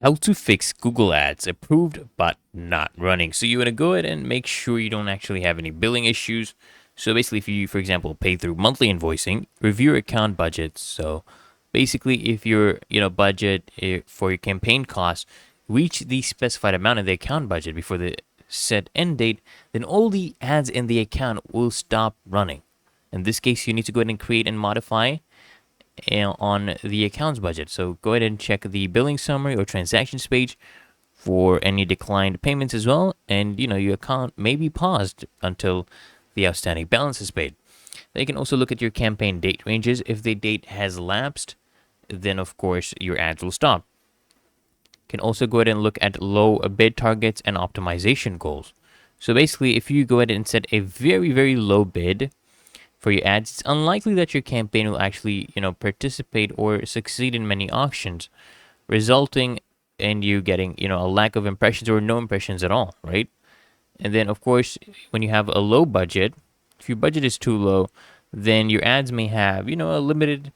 How to fix Google Ads approved but not running. So you want to go ahead and make sure you don't actually have any billing issues. So basically, if you, for example, pay through monthly invoicing, review your account budgets. So basically, if your budget for your campaign costs reach the specified amount in the account budget before the set end date, then all the ads in the account will stop running. In this case, you need to go ahead and create and modify on the accounts budget. So go ahead and check the billing summary or transactions page for any declined payments as well. And your account may be paused until the outstanding balance is paid. Then you can also look at your campaign date ranges. If the date has lapsed, then of course your ads will stop. You can also go ahead and look at low bid targets and optimization goals. So basically, if you go ahead and set a very, very low bid for your ads, it's unlikely that your campaign will actually, participate or succeed in many auctions, resulting in you getting, a lack of impressions or no impressions at all, right? And then, of course, when you have a low budget, if your budget is too low, then your ads may have, a limited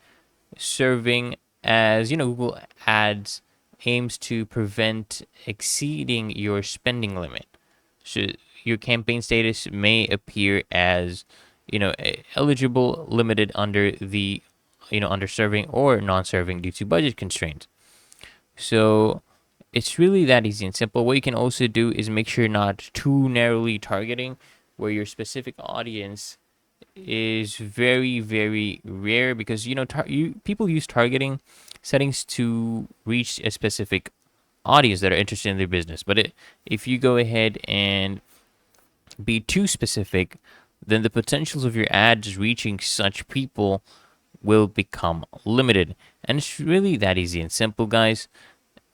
serving, as, Google Ads aims to prevent exceeding your spending limit. So your campaign status may appear as eligible, limited under the under serving or non-serving due to budget constraints. So it's really that easy and simple. What you can also do is make sure you're not too narrowly targeting, where your specific audience is very, very rare, because people use targeting settings to reach a specific audience that are interested in their business. But if you go ahead and be too specific, then the potentials of your ads reaching such people will become limited. And it's really that easy and simple, guys.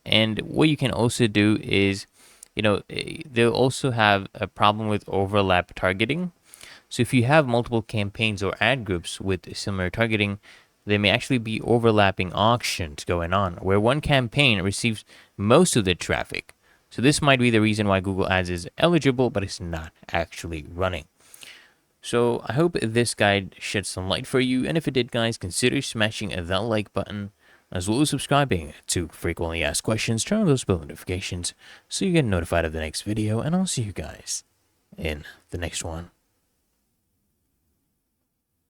And what you can also do is, they'll also have a problem with overlap targeting. So if you have multiple campaigns or ad groups with similar targeting, there may actually be overlapping auctions going on where one campaign receives most of the traffic. So this might be the reason why Google Ads is eligible, but it's not actually running. So I hope this guide shed some light for you, and if it did, guys, consider smashing that like button, as well as subscribing to frequently asked questions. Turn on those bell notifications so you get notified of the next video, and I'll see you guys in the next one.